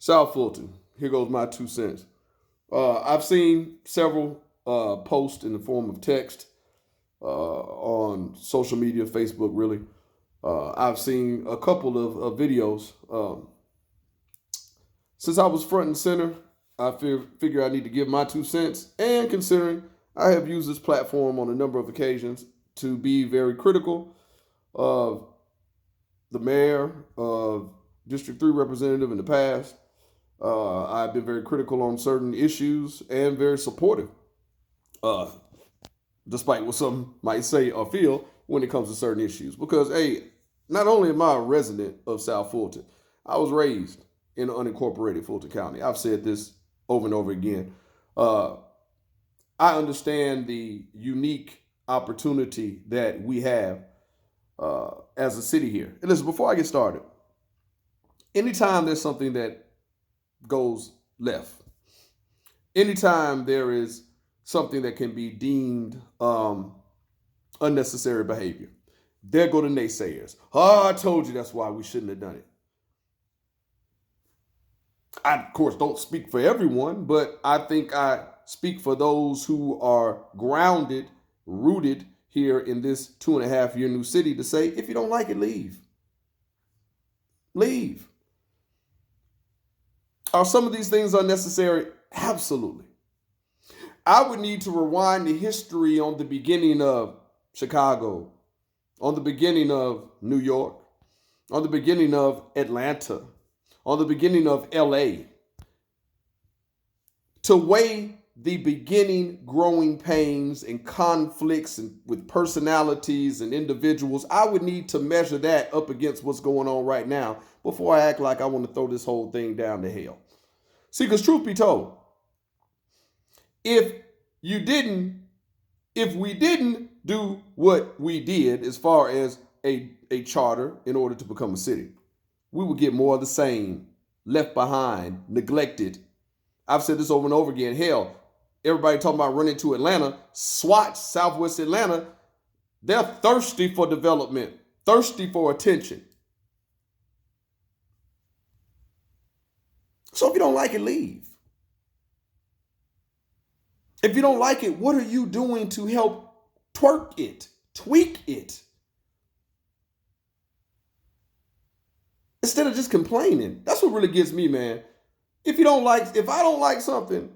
South Fulton. Here goes my 2 cents. I've seen several posts in the form of text on social media, Facebook, really. I've seen a couple of videos. Since I was front and center, I figure I need to give my 2 cents. And considering I have used this platform on a number of occasions to be very critical of the mayor, of District 3 representative in the past. I've been very critical on certain issues and very supportive, uh, despite what some might say or feel when it comes to certain issues. Because, hey, not only am I a resident of South Fulton, I was raised in unincorporated Fulton County. I've said this over and over again. Uh, I understand the unique opportunity that we have as a city here. And listen, before I get started, anytime there's something that goes left, anytime there is something that can be deemed unnecessary behavior, there go the naysayers. Oh, I told you that's why we shouldn't have done it. I, of course, don't speak for everyone, but I think I speak for those who are grounded, rooted here in this 2.5 year new city to say, if you don't like it, leave. Leave. Are some of these things unnecessary? Absolutely. I would need to rewind the history on the beginning of Chicago, on the beginning of New York, on the beginning of Atlanta, on the beginning of LA, to weigh the beginning growing pains and conflicts and with personalities and individuals. I would need to measure that up against what's going on right now before I act like I want to throw this whole thing down to hell. See, because truth be told, if we didn't do what we did as far as a charter in order to become a city, we would get more of the same, left behind, neglected. I've said this over and over again. Hell, everybody talking about running to Atlanta, SWAT, Southwest Atlanta, they're thirsty for development, thirsty for attention. So if you don't like it, leave. If you don't like it, what are you doing to help twerk it, tweak it? Instead of just complaining. That's what really gets me, man. If I don't like something,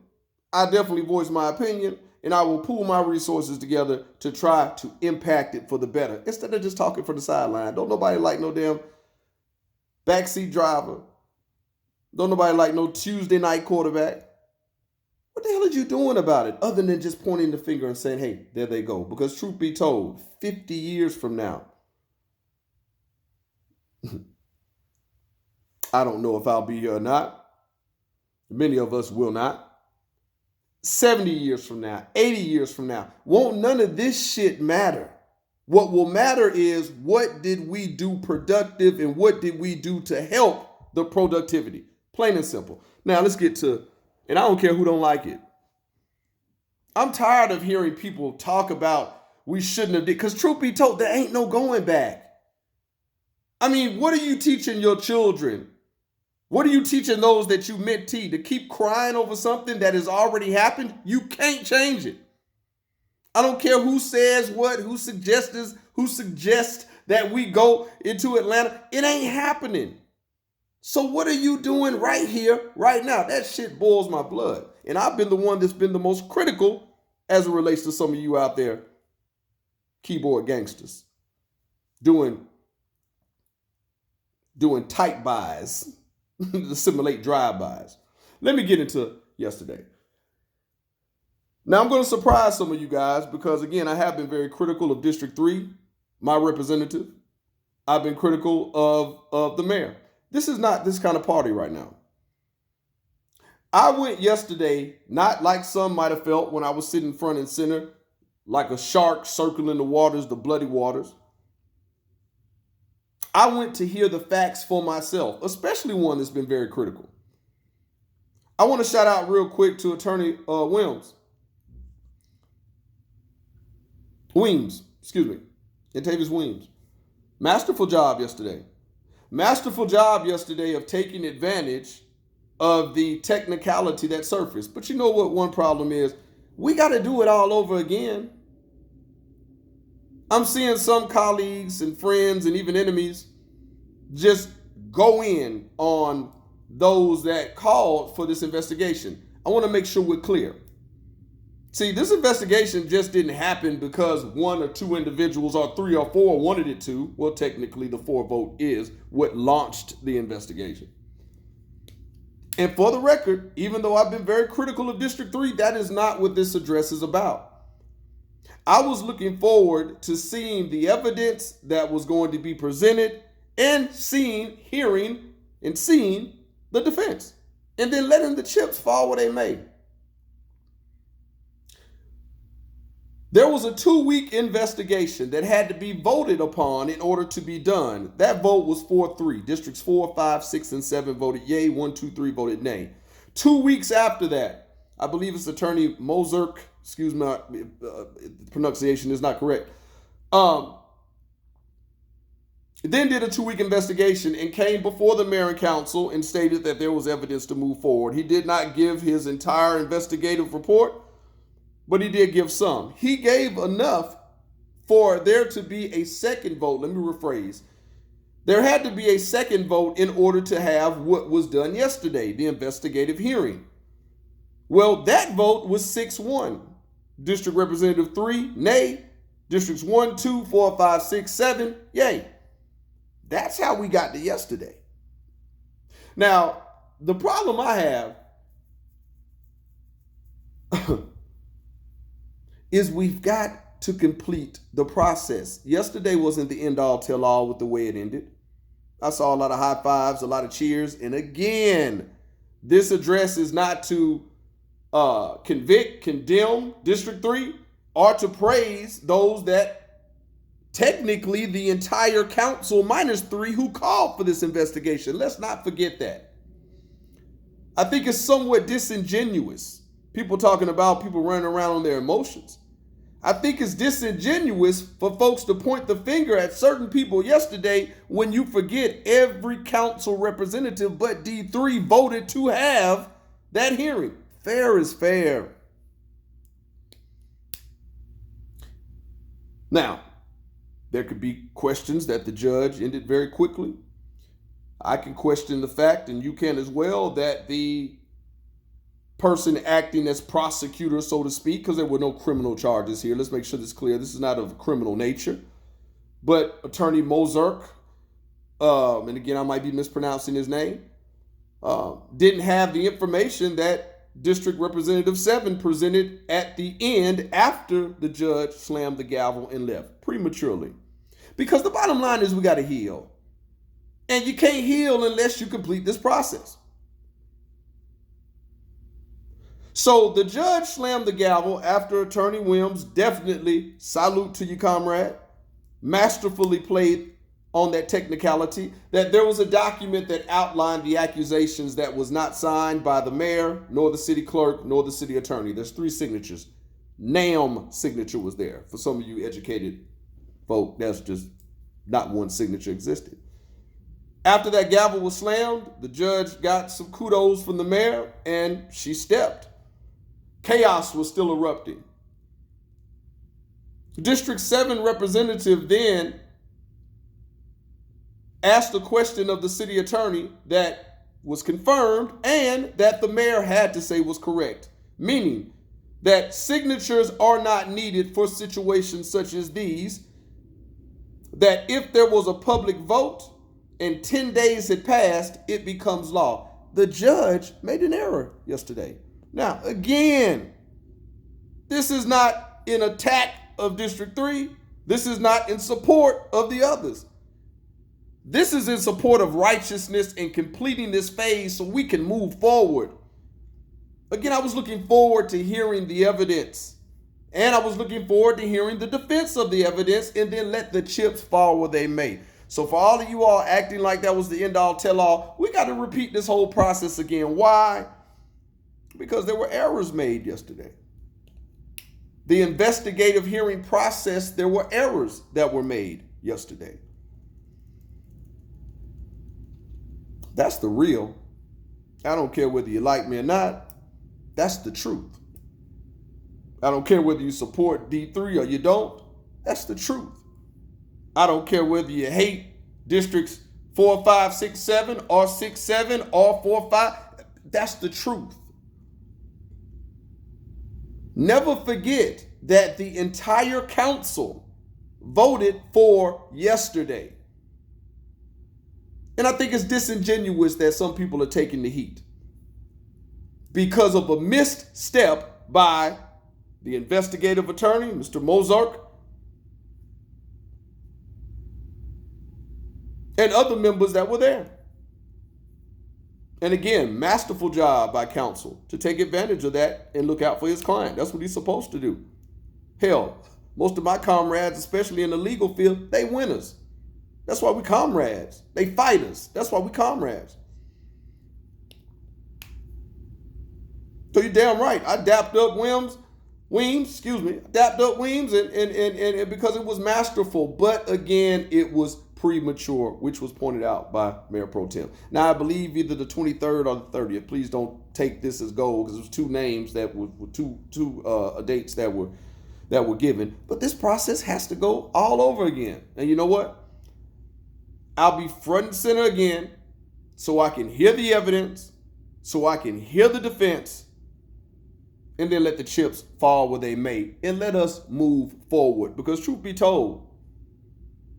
I definitely voice my opinion and I will pool my resources together to try to impact it for the better. Instead of just talking from the sideline. Don't nobody like no damn backseat driver. Don't nobody like no Tuesday night quarterback. What the hell are you doing about it other than just pointing the finger and saying, hey, there they go? Because truth be told, 50 years from now, I don't know if I'll be here or not. Many of us will not. 70 years from now, 80 years from now, won't none of this shit matter. What will matter is what did we do productive and what did we do to help the productivity? Plain and simple. Now let's get to, and I don't care who don't like it. I'm tired of hearing people talk about we shouldn't have did, because truth be told, there ain't no going back. I mean, what are you teaching your children? What are you teaching those that you mentee to keep crying over something that has already happened? You can't change it. I don't care who says what, who suggests that we go into Atlanta. It ain't happening. So what are you doing right here, right now? That shit boils my blood. And I've been the one that's been the most critical as it relates to some of you out there, keyboard gangsters, doing tight buys to simulate drive-bys. Let me get into yesterday. Now, I'm going to surprise some of you guys because, again, I have been very critical of District 3, my representative. I've been critical of the mayor. This is not this kind of party right now. I went yesterday, not like some might have felt when I was sitting front and center, like a shark circling the waters, the bloody waters. I went to hear the facts for myself, especially one that's been very critical. I want to shout out real quick to Attorney Weems, Antavius Weems. Masterful job yesterday of taking advantage of the technicality that surfaced. But you know what one problem is? We got to do it all over again. I'm seeing some colleagues and friends and even enemies just go in on those that called for this investigation. I want to make sure we're clear. See, this investigation just didn't happen because one or two individuals or three or four wanted it to. Well, technically, the 4 vote is what launched the investigation. And for the record, even though I've been very critical of District 3, that is not what this address is about. I was looking forward to seeing the evidence that was going to be presented and hearing and seeing the defense, and then letting the chips fall where they may. There was a 2-week investigation that had to be voted upon in order to be done. That vote was 4-3. Districts 4, 5, 6, and 7 voted yay. 1, 2, 3 voted nay. 2 weeks after that, I believe it's Attorney Mozerk, excuse me, pronunciation is not correct, then did a 2-week investigation and came before the mayor and council and stated that there was evidence to move forward. He did not give his entire investigative report, but he did give some. He gave enough for there to be a second vote. Let me rephrase. There had to be a second vote in order to have what was done yesterday, the investigative hearing. Well, that vote was 6-1. District Representative 3, nay. Districts 1, 2, 4, 5, 6, 7, yay. That's how we got to yesterday. Now, the problem I have is we've got to complete the process. Yesterday wasn't the end all tell all with the way it ended. I saw a lot of high fives, a lot of cheers. And again, this address is not to convict, condemn District 3 or to praise those that technically the entire council minus 3 who called for this investigation. Let's not forget that. I think it's somewhat disingenuous. People talking about people running around on their emotions. I think it's disingenuous for folks to point the finger at certain people yesterday when you forget every council representative but D3 voted to have that hearing. Fair is fair. Now, there could be questions that the judge ended very quickly. I can question the fact, and you can as well, that the person acting as prosecutor, so to speak, because there were no criminal charges here. Let's make sure this is clear. This is not of criminal nature. But Attorney Mozerk, and again, I might be mispronouncing his name, didn't have the information that District Representative 7 presented at the end after the judge slammed the gavel and left prematurely. Because the bottom line is we got to heal. And you can't heal unless you complete this process. So the judge slammed the gavel after Attorney Williams, definitely salute to you, comrade, masterfully played on that technicality, that there was a document that outlined the accusations that was not signed by the mayor, nor the city clerk, nor the city attorney. There's 3 signatures. NAM signature was there. For some of you educated folk, that's just not one signature existed. After that gavel was slammed, the judge got some kudos from the mayor and she stepped. Chaos was still erupting. District 7 representative then asked a question of the city attorney that was confirmed and that the mayor had to say was correct, meaning that signatures are not needed for situations such as these, that if there was a public vote and 10 days had passed, it becomes law. The judge made an error yesterday. Now, again, this is not an attack of District 3. This is not in support of the others. This is in support of righteousness and completing this phase so we can move forward. Again, I was looking forward to hearing the evidence. And I was looking forward to hearing the defense of the evidence and then let the chips fall where they may. So for all of you all acting like that was the end all tell all, we got to repeat this whole process again. Why? Because there were errors made yesterday. The investigative hearing process, there were errors that were made yesterday. That's the real. I don't care whether you like me or not. That's the truth. I don't care whether you support D3 or you don't. That's the truth. I don't care whether you hate districts 4, 5, 6, 7 or 6, 7 or 4, 5. That's the truth. Never forget that the entire council voted for yesterday. And I think it's disingenuous that some people are taking the heat because of a missed step by the investigative attorney, Mr. Mozark, and other members that were there. And again, masterful job by counsel to take advantage of that and look out for his client. That's what he's supposed to do. Hell, most of my comrades, especially in the legal field, they winners. That's why we comrades. They fighters. That's why we comrades. So you're damn right. I dapped up Weems, dapped up Weems and because it was masterful. But again, it was premature, which was pointed out by Mayor Pro Tem. Now, I believe either the 23rd or the 30th. Please don't take this as gold because it was two names that were two dates that were given. But this process has to go all over again. And you know what? I'll be front and center again so I can hear the evidence, so I can hear the defense, and then let the chips fall where they may, and let us move forward. Because truth be told,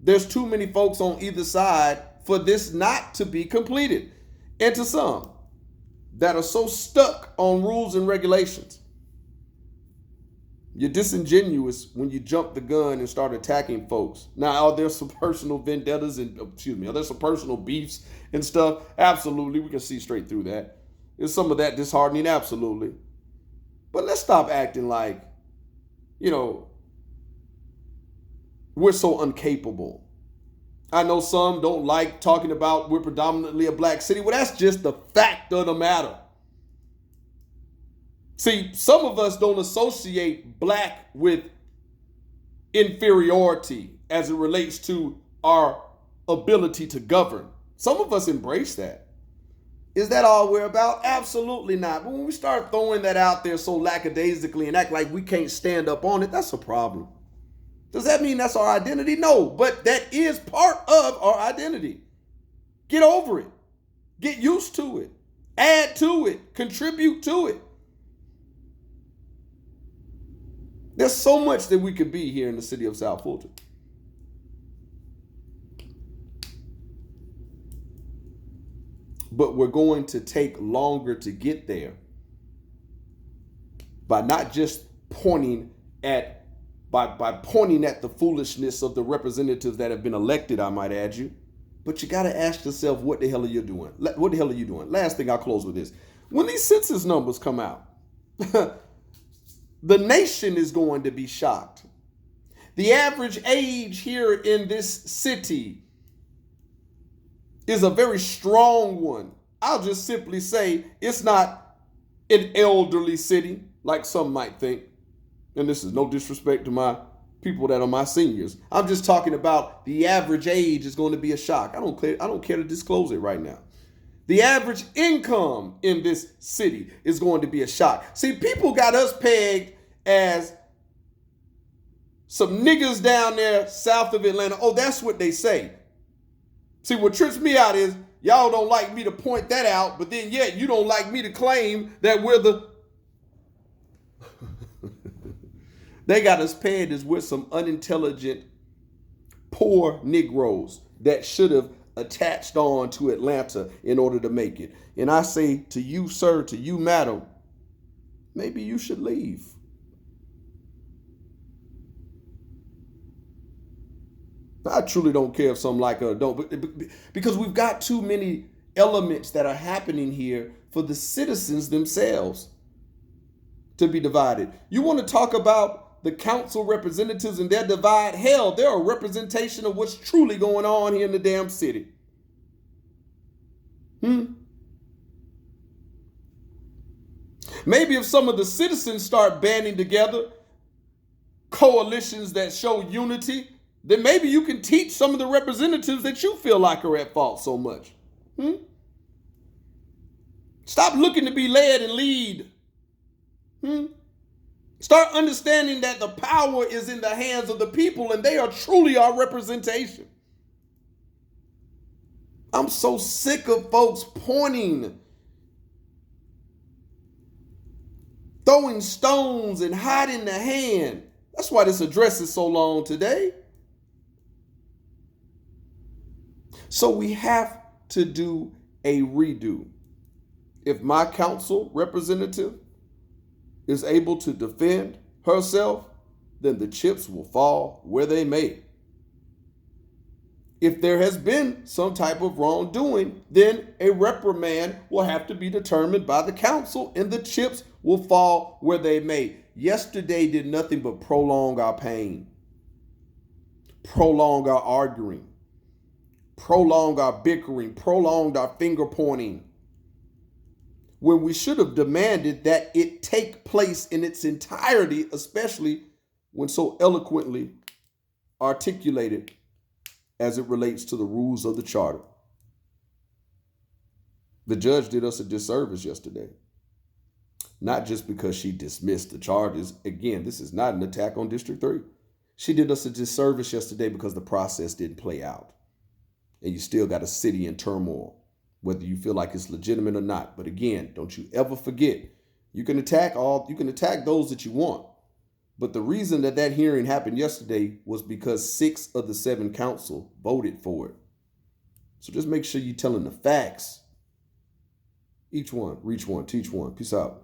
there's too many folks on either side for this not to be completed. And to some that are so stuck on rules and regulations, you're disingenuous when you jump the gun and start attacking folks. Now, are there some personal vendettas and, are there some personal beefs and stuff? Absolutely. We can see straight through that. Is some of that disheartening? Absolutely. But let's stop acting like, we're so incapable. I know some don't like talking about we're predominantly a black city. Well, that's just the fact of the matter. See, some of us don't associate black with inferiority as it relates to our ability to govern. Some of us embrace that. Is that all we're about? Absolutely not. But when we start throwing that out there so lackadaisically and act like we can't stand up on it, that's a problem. Does that mean that's our identity? No, but that is part of our identity. Get over it. Get used to it. Add to it. Contribute to it. There's so much that we could be here in the city of South Fulton. But we're going to take longer to get there by not just pointing at the foolishness of the representatives that have been elected, I might add you. But you got to ask yourself, what the hell are you doing? What the hell are you doing? Last thing, I'll close with this. When these census numbers come out, the nation is going to be shocked. The average age here in this city is a very strong one. I'll just simply say it's not an elderly city like some might think. And this is no disrespect to my people that are my seniors. I'm just talking about the average age is going to be a shock. I don't care to disclose it right now. The average income in this city is going to be a shock. See, people got us pegged as some niggas down there south of Atlanta. Oh, that's what they say. See, what trips me out is y'all don't like me to point that out, but then yet you don't like me to claim that we're the... They got us pegged as we're some unintelligent, poor Negroes that should have attached on to Atlanta in order to make it. And I say to you, sir, to you, madam, maybe you should leave. I truly don't care if some like her don't, because we've got too many elements that are happening here for the citizens themselves to be divided. You want to talk about the council representatives and their divide? Hell, they're a representation of what's truly going on here in the damn city. Maybe if some of the citizens start banding together, coalitions that show unity, then maybe you can teach some of the representatives that you feel like are at fault so much. Stop looking to be led and lead. Start understanding that the power is in the hands of the people and they are truly our representation. I'm so sick of folks pointing, throwing stones and hiding the hand. That's why this address is so long today. So we have to do a redo. If my council representative is able to defend herself, then the chips will fall where they may. If there has been some type of wrongdoing, then a reprimand will have to be determined by the council and the chips will fall where they may. Yesterday did nothing but prolong our pain, prolong our arguing, prolong our bickering, prolonged our finger pointing, when we should have demanded that it take place in its entirety, especially when so eloquently articulated as it relates to the rules of the charter. The judge did us a disservice yesterday, not just because she dismissed the charges. Again, this is not an attack on District 3. She did us a disservice yesterday because the process didn't play out. And you still got a city in turmoil, whether you feel like it's legitimate or not. But again, don't you ever forget, you can attack those that you want. But the reason that hearing happened yesterday was because 6 of the 7 council voted for it. So just make sure you're telling the facts. Each one, reach one, teach one. Peace out.